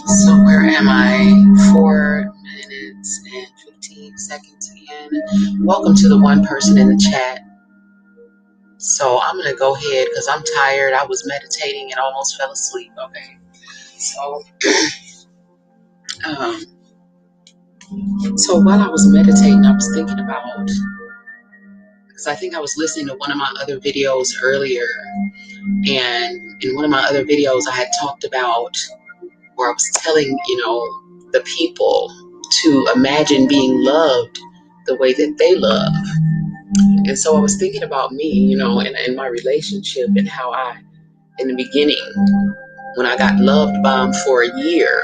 So where am I? 4 minutes and 15 seconds in. Welcome to the one person in the chat. So I'm going to go ahead because I'm tired. I was meditating and almost fell asleep. Okay. So, so while I was meditating, I was thinking about, because I think I was listening to one of my other videos earlier. And in one of my other videos, I had talked about, where I was telling, the people to imagine being loved the way that they love. And so I was thinking about me, in my relationship, and how in the beginning, when I got loved bombed for a year,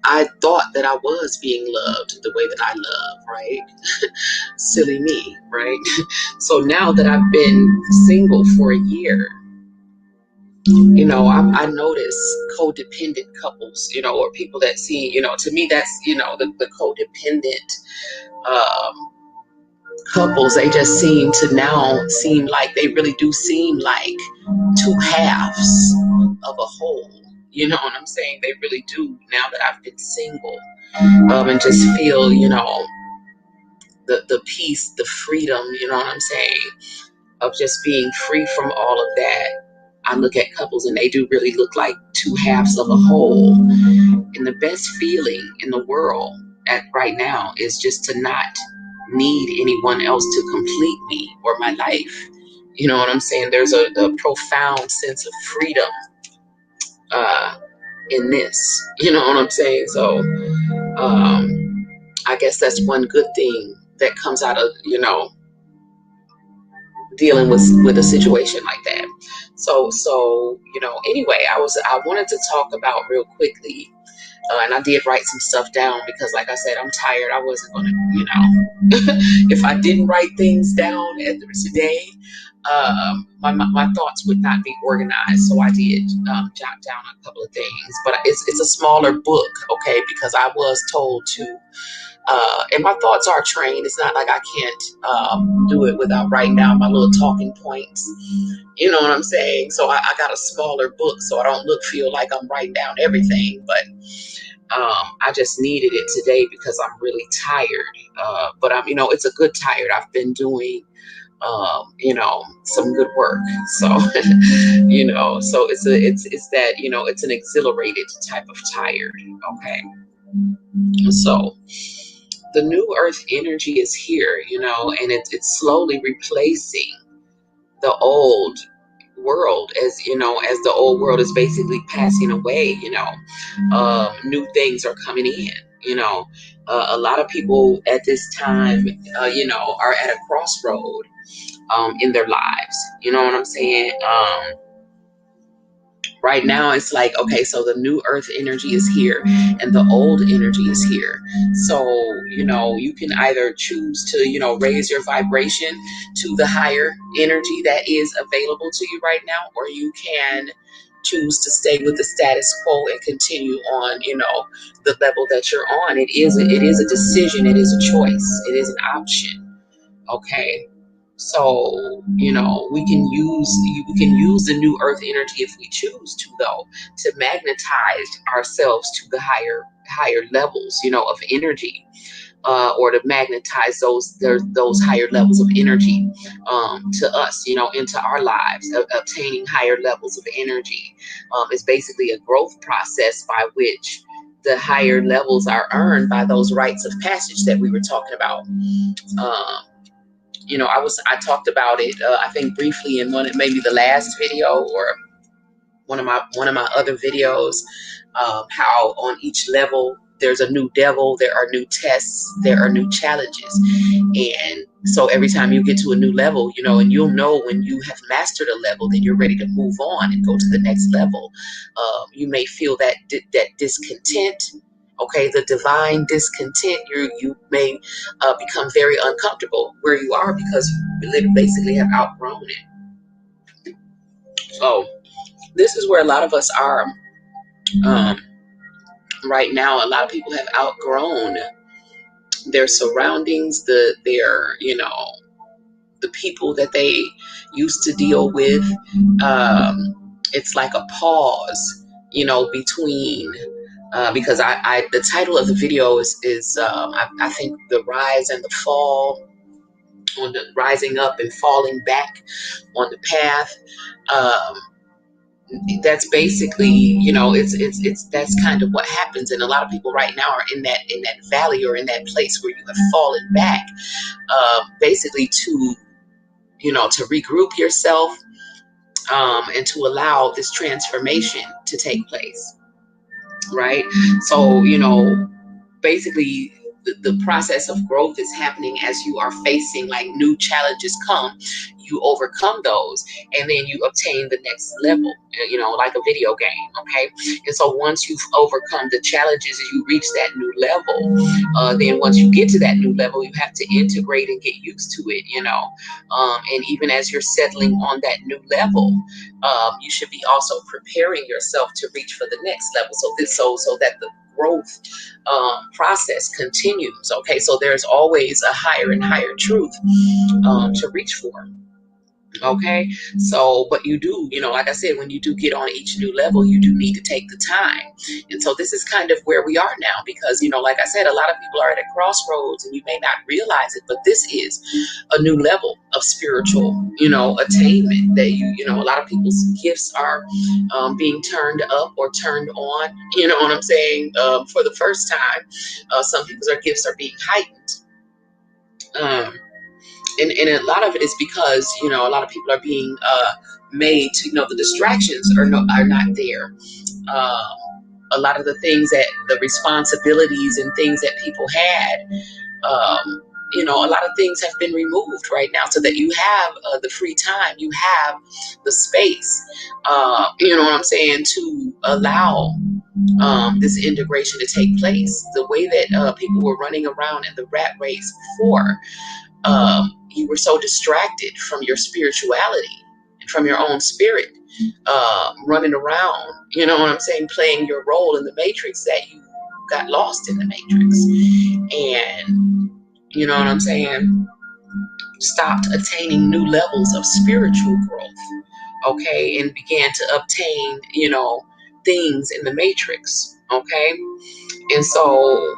I thought that I was being loved the way that I love, right? Silly me, right? So now that I've been single for a year, I notice codependent couples, or people that see, to me, that's, the codependent um, couples. They just seem like they really do seem like two halves of a whole. You know what I'm saying? They really do, now that I've been single, and just feel, the peace, the freedom, you know what I'm saying, of just being free from all of that. I look at couples and they do really look like two halves of a whole. And the best feeling in the world at right now is just to not need anyone else to complete me or my life. You know what I'm saying? There's a profound sense of freedom in this. You know what I'm saying? So I guess that's one good thing that comes out of, dealing with a situation like that. So anyway, I wanted to talk about real quickly, and I did write some stuff down because, like I said, I'm tired. I wasn't gonna, if I didn't write things down today, my thoughts would not be organized. So I did jot down a couple of things, but it's a smaller book, okay? Because I was told to. And my thoughts are trained. It's not like I can't do it without writing down my little talking points. You know what I'm saying? So I got a smaller book so I don't feel like I'm writing down everything. But I just needed it today because I'm really tired. But it's a good tired. I've been doing, some good work. So, so it's that, it's an exhilarated type of tired. Okay. So the new earth energy is here, and it's slowly replacing the old world, as the old world is basically passing away. New things are coming in. A lot of people at this time, are at a crossroad in their lives. You know what I'm saying? Right now, it's like, okay, so the new earth energy is here and the old energy is here. So, you can either choose to, raise your vibration to the higher energy that is available to you right now, or you can choose to stay with the status quo and continue on, the level that you're on. It is a decision. It is a choice. It is an option. Okay. So, we can use the new earth energy if we choose to, though, to magnetize ourselves to the higher levels, of energy, or to magnetize those higher levels of energy to us, into our lives. Obtaining higher levels of energy is basically a growth process by which the higher levels are earned by those rites of passage that we were talking about. I talked about it, I think briefly in maybe the last video or one of my other videos, how on each level there's a new devil, there are new tests, there are new challenges. And so every time you get to a new level, and you'll know when you have mastered a level, then you're ready to move on and go to the next level. You may feel that discontent. Okay, the divine discontent. You may become very uncomfortable where you are because you basically have outgrown it. So this is where a lot of us are right now. A lot of people have outgrown their surroundings, the people that they used to deal with. It's like a pause, between. Because the title of the video is I think the rise and the fall, on the rising up and falling back on the path. That's basically, it's that's kind of what happens. And a lot of people right now are in that valley, or in that place where you have fallen back, basically to regroup yourself, and to allow this transformation to take place. Right. So, basically the process of growth is happening as you are facing, like, new challenges come. you overcome those, and then you obtain the next level, like a video game. Okay. And so once you've overcome the challenges and you reach that new level, then once you get to that new level, you have to integrate and get used to it, and even as you're settling on that new level, you should be also preparing yourself to reach for the next level. So that the growth process continues. Okay, so there's always a higher and higher truth to reach for. Okay, so but you do, like I said, when you do get on each new level, you do need to take the time. And so this is kind of where we are now, because like I said, a lot of people are at a crossroads and you may not realize it, but this is a new level of spiritual attainment that a lot of people's gifts are being turned up or turned on, what I'm saying, for the first time. Some people's gifts are being heightened. And a lot of it is because a lot of people are being made to the distractions are not there. A lot of the things that the responsibilities and things that people had, a lot of things have been removed right now, so that you have the free time, you have the space, what I'm saying, to allow this integration to take place. The way that people were running around in the rat race before, you were so distracted from your spirituality and from your own spirit, running around, what I'm saying, playing your role in the matrix, that you got lost in the matrix. And what I'm saying, stopped attaining new levels of spiritual growth, okay, and began to obtain, things in the matrix, okay. And so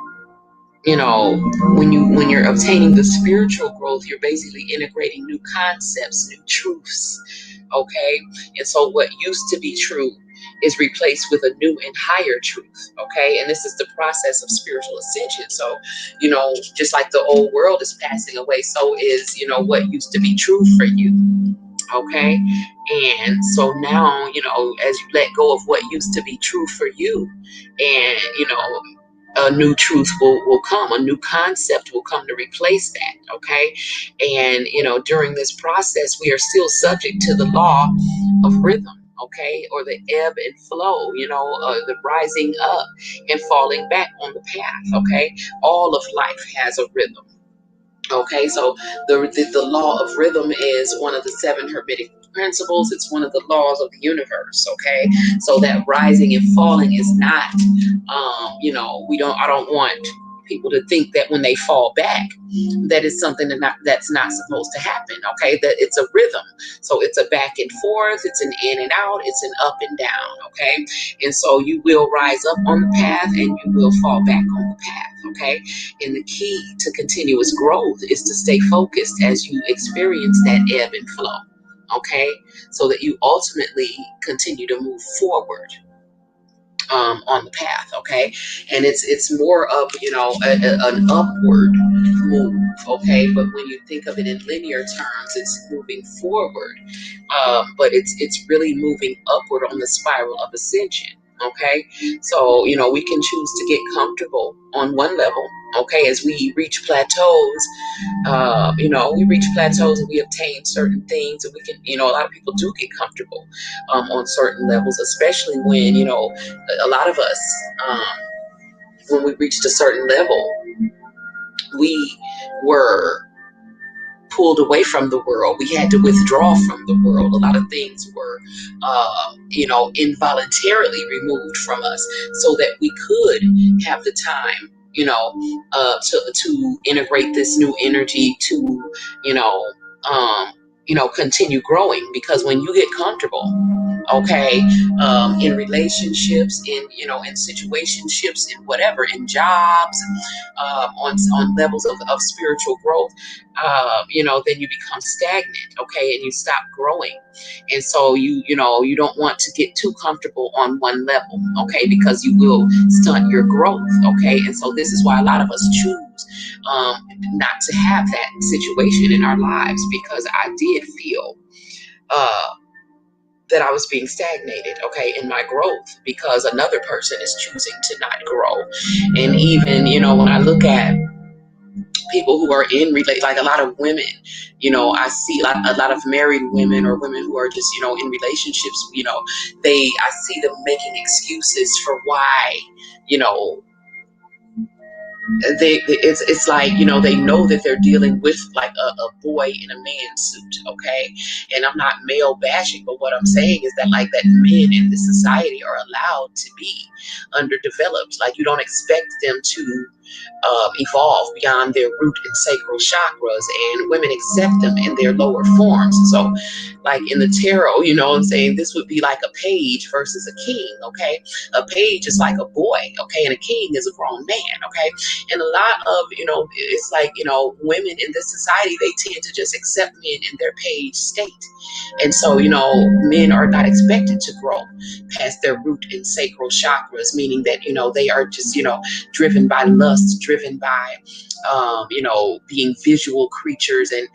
when you're obtaining the spiritual growth, you're basically integrating new concepts, new truths, okay. And so what used to be true is replaced with a new and higher truth, okay. And this is the process of spiritual ascension. So just like the old world is passing away, so is what used to be true for you, okay. And so now as you let go of what used to be true for you, and a new truth will come, a new concept will come to replace that, okay. And during this process, we are still subject to the law of rhythm, okay, or the ebb and flow, the rising up and falling back on the path, okay. All of life has a rhythm. Okay, so the law of rhythm is one of the 7 Hermetic principles. It's one of the laws of the universe. Okay, so that rising and falling is not, I don't want people to think that when they fall back, that is something that's not supposed to happen. Okay, that it's a rhythm. So it's a back and forth, it's an in and out, it's an up and down. Okay, and so you will rise up on the path and you will fall back on the path. Okay, and the key to continuous growth is to stay focused as you experience that ebb and flow. Okay, so that you ultimately continue to move forward on the path. Okay, and it's more of an upward move. Okay, but when you think of it in linear terms, it's moving forward, but it's really moving upward on the spiral of ascension. Okay, so we can choose to get comfortable on one level. Okay, as we reach plateaus, we reach plateaus and we obtain certain things, and we can, a lot of people do get comfortable on certain levels, especially when a lot of us, when we reached a certain level, we were pulled away from the world. We had to withdraw from the world. A lot of things were, involuntarily removed from us, so that we could have the time, to integrate this new energy, to, continue growing. Because when you get comfortable, okay, in relationships, in situationships, in whatever, in jobs, on levels of spiritual growth, then you become stagnant, okay, and you stop growing. And so you don't want to get too comfortable on one level, okay, because you will stunt your growth, okay. And so this is why a lot of us choose not to have that situation in our lives, because I did feel that I was being stagnated, okay, in my growth, because another person is choosing to not grow. And even, when I look at people who are in like a lot of women, I see a lot of married women or women who are just, in relationships, I see them making excuses for why, you know, it's like, they know that they're dealing with like a boy in a man suit, okay? And I'm not male bashing, but what I'm saying is that like that men in this society are allowed to be underdeveloped. Like you don't expect them to evolve beyond their root and sacral chakras, and women accept them in their lower forms. So like in the tarot, I'm saying, this would be like a page versus a king, okay? A page is like a boy, okay, and a king is a grown man, okay? And a lot of, it's like, women in this society, they tend to just accept men in their page state. And so, men are not expected to grow past their root and sacral chakras, meaning that, they are just, driven by lust, driven by, being visual creatures, and,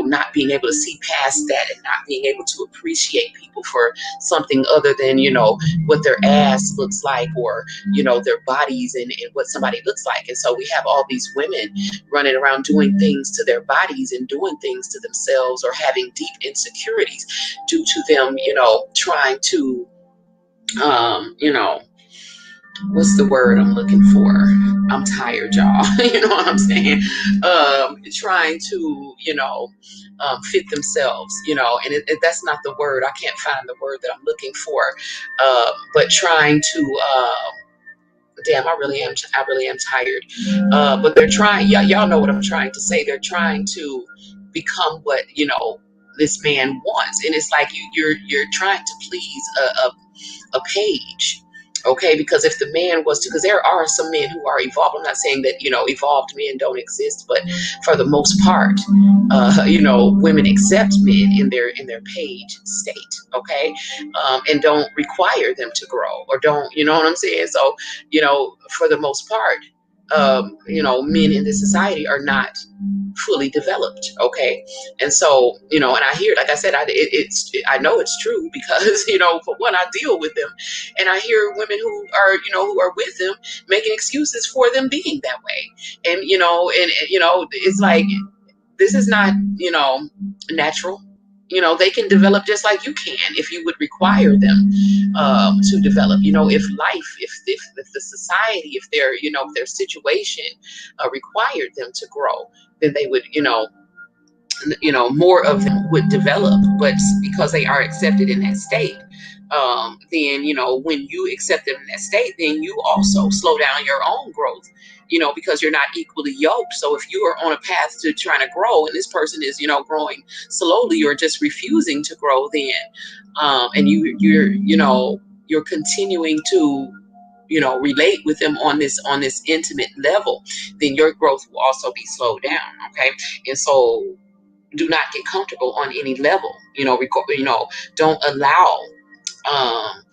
not being able to see past that, and not being able to appreciate people for something other than, what their ass looks like, or, their bodies, and what somebody looks like. And so we have all these women running around doing things to their bodies and doing things to themselves, or having deep insecurities due to them, trying to, what's the word I'm looking for? I'm tired, y'all. You know what I'm saying? Trying to, fit themselves, and that's not the word. I can't find the word that I'm looking for. But trying to, damn, I really am tired. But they're trying, y'all know what I'm trying to say. They're trying to become what, this man wants. And it's like you're trying to please a page. Okay, because if the man was to, because there are some men who are evolved. I'm not saying that, evolved men don't exist, but for the most part, women accept men in their page state, okay, and don't require them to grow, or don't, you know what I'm saying? So, for the most part, men in this society are not fully developed, okay? And so, and I hear, like I said, I know it's true, because, for one, I deal with them, and I hear women who are, who are with them making excuses for them being that way. And, it's like, this is not, natural. They can develop just like you can, if you would require them to develop. If life, if the society, if their situation required them to grow, then they would, more of them would develop. But because they are accepted in that state, then, when you accept them in that state, then you also slow down your own growth, because you're not equally yoked. So if you are on a path to trying to grow, and this person is, growing slowly, or just refusing to grow, then, and you're continuing to, relate with them on this intimate level, then your growth will also be slowed down. Okay. And so do not get comfortable on any level, don't allow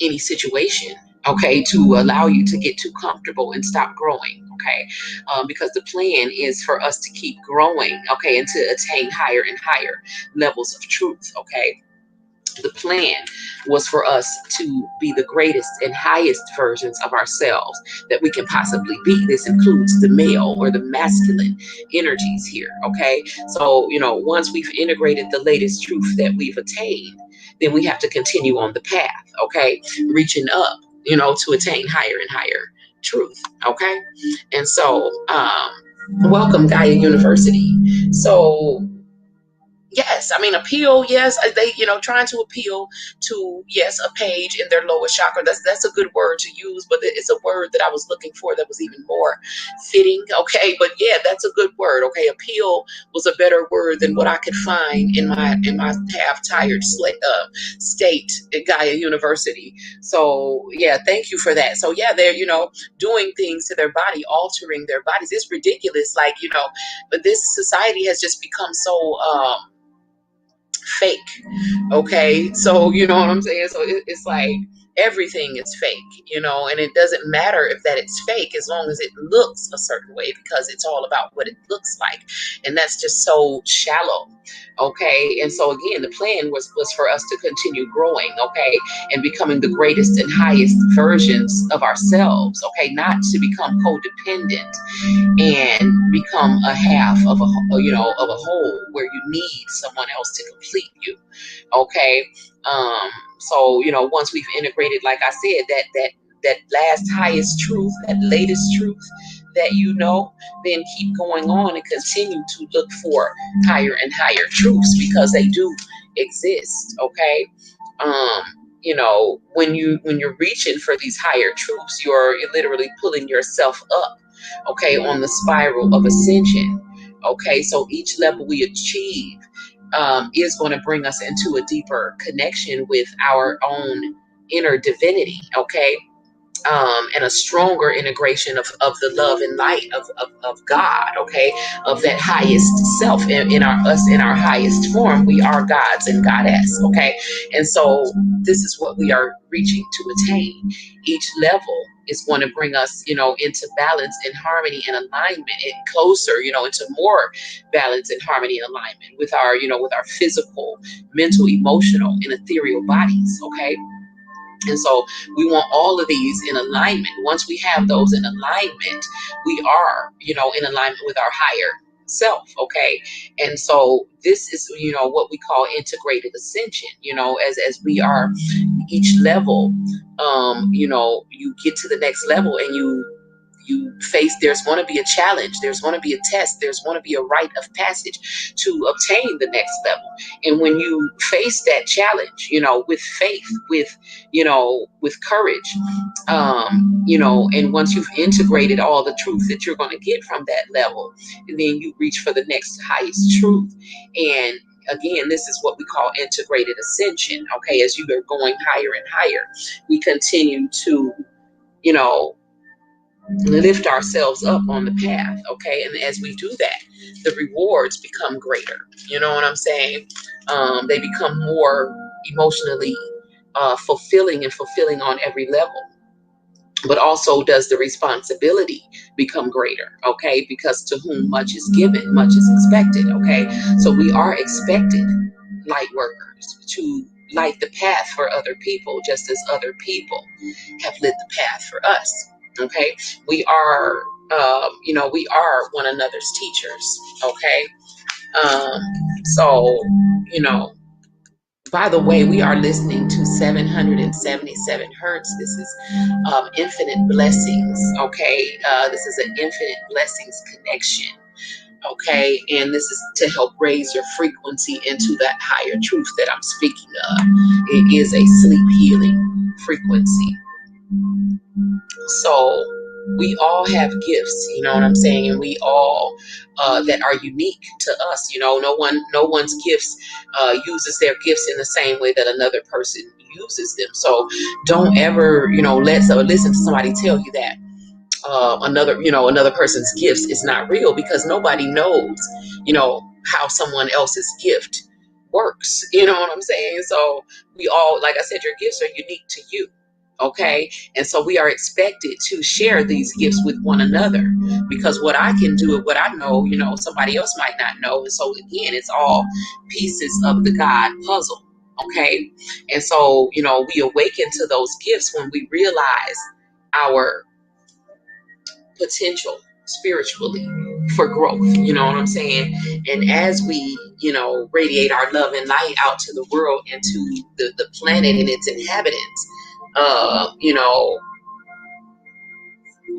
any situation, okay, to allow you to get too comfortable and stop growing, okay, because the plan is for us to keep growing, okay, and to attain higher and higher levels of truth, okay. The plan was for us to be the greatest and highest versions of ourselves that we can possibly be. This includes the male or the masculine energies here, okay? So, once we've integrated the latest truth that we've attained, then we have to continue on the path, okay? Reaching up, to attain higher and higher truth, okay? And so, welcome, Gaia University. So, yes, I mean, appeal, yes, they, trying to appeal to, yes, a page in their lower chakra. That's a good word to use, but it's a word that I was looking for that was even more fitting, okay? But yeah, that's a good word, okay? Appeal was a better word than what I could find in my half-tired state at Gaia University. So yeah, thank you for that. So yeah, they're, doing things to their body, altering their bodies. It's ridiculous, like, but this society has just become so fake, okay? So you know what I'm saying? So it's like, Everything is fake, you know, and it doesn't matter if that it's fake as long as it looks a certain way, because it's all about what it looks like. And that's just so shallow. Okay. And so again, the plan was for us to continue growing, okay, and becoming the greatest and highest versions of ourselves, okay, not to become codependent and become a half of of a whole where you need someone else to complete you. Okay. So, you know, once we've integrated, like I said, that last highest truth, that latest truth that you know, then keep going on and continue to look for higher and higher truths, because they do exist. Okay. Um, you know, when you're reaching for these higher truths, you're literally pulling yourself up, okay, on the spiral of ascension. Okay, so each level we achieve is going to bring us into a deeper connection with our own inner divinity, okay, and a stronger integration of the love and light of God, okay, of that highest self in our highest form. We are gods and goddess, okay, and so this is what we are reaching to attain. Each level is going to bring us, you know, into balance and harmony and alignment, and closer, you know, into more balance and harmony and alignment with our, you know, with our physical, mental, emotional, and ethereal bodies, okay. And so we want all of these in alignment. Once we have those in alignment, we are, you know, in alignment with our higher self. Okay. And so this is, you know, what we call integrated ascension, you know, as we are each level, you know, you get to the next level and you face, there's going to be a challenge, there's going to be a test, there's going to be a rite of passage to obtain the next level. And when you face that challenge, you know, with faith, with, you know, with courage, you know, and once you've integrated all the truth that you're going to get from that level, and then you reach for the next highest truth. And again, this is what we call integrated ascension. Okay, as you are going higher and higher, we continue to, you know, lift ourselves up on the path. Okay, and as we do that, the rewards become greater. You know what I'm saying? They become more emotionally fulfilling and fulfilling on every level. But also does the responsibility become greater, okay? Because to whom much is given, much is expected, okay? So we are expected, light workers, to light the path for other people, just as other people have lit the path for us, okay? We are, you know, we are one another's teachers, okay? So, you know, by the way, we are listening to 777 hertz. This is infinite blessings, okay? This is an infinite blessings connection, okay? And this is to help raise your frequency into that higher truth that I'm speaking of. It is a sleep healing frequency. So we all have gifts, you know what I'm saying? And we all that are unique to us. You know, no one's gifts uses their gifts in the same way that another person uses them. So don't ever, you know, listen to somebody tell you that another person's gifts is not real, because nobody knows, you know, how someone else's gift works. You know what I'm saying? So we all, like I said, your gifts are unique to you. Okay. And so we are expected to share these gifts with one another, because what I can do and what I know, you know, somebody else might not know. And so again, it's all pieces of the God puzzle. Okay. And so, you know, we awaken to those gifts when we realize our potential spiritually for growth. You know what I'm saying? And as we, you know, radiate our love and light out to the world and to the planet and its inhabitants, you know,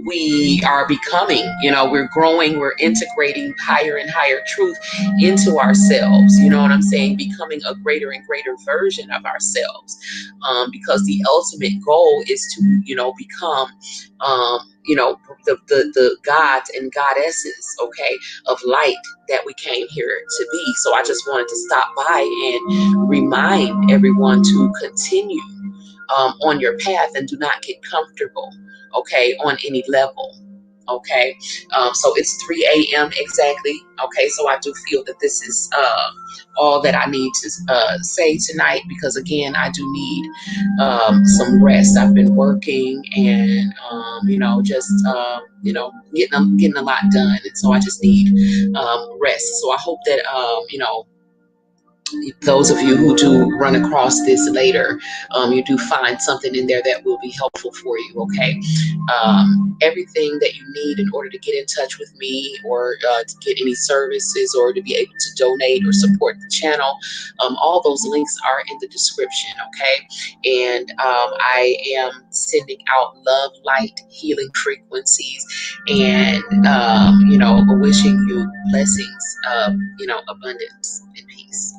we are becoming, you know, we're growing, we're integrating higher and higher truth into ourselves. You know what I'm saying? Becoming a greater and greater version of ourselves, because the ultimate goal is to, you know, become, you know, the gods and goddesses, okay, of light that we came here to be. So I just wanted to stop by and remind everyone to continue on your path and do not get comfortable, okay, on any level. Okay, so it's 3 a.m. exactly. Okay, so I do feel that this is all that I need to say tonight, because again, I do need some rest. I've been working and just getting a lot done, and so I just need rest. So I hope that those of you who do run across this later, you do find something in there that will be helpful for you. Okay, everything that you need in order to get in touch with me, or to get any services, or to be able to donate or support the channel, all those links are in the description. Okay, and I am sending out love, light, healing frequencies, and wishing you blessings of abundance and peace.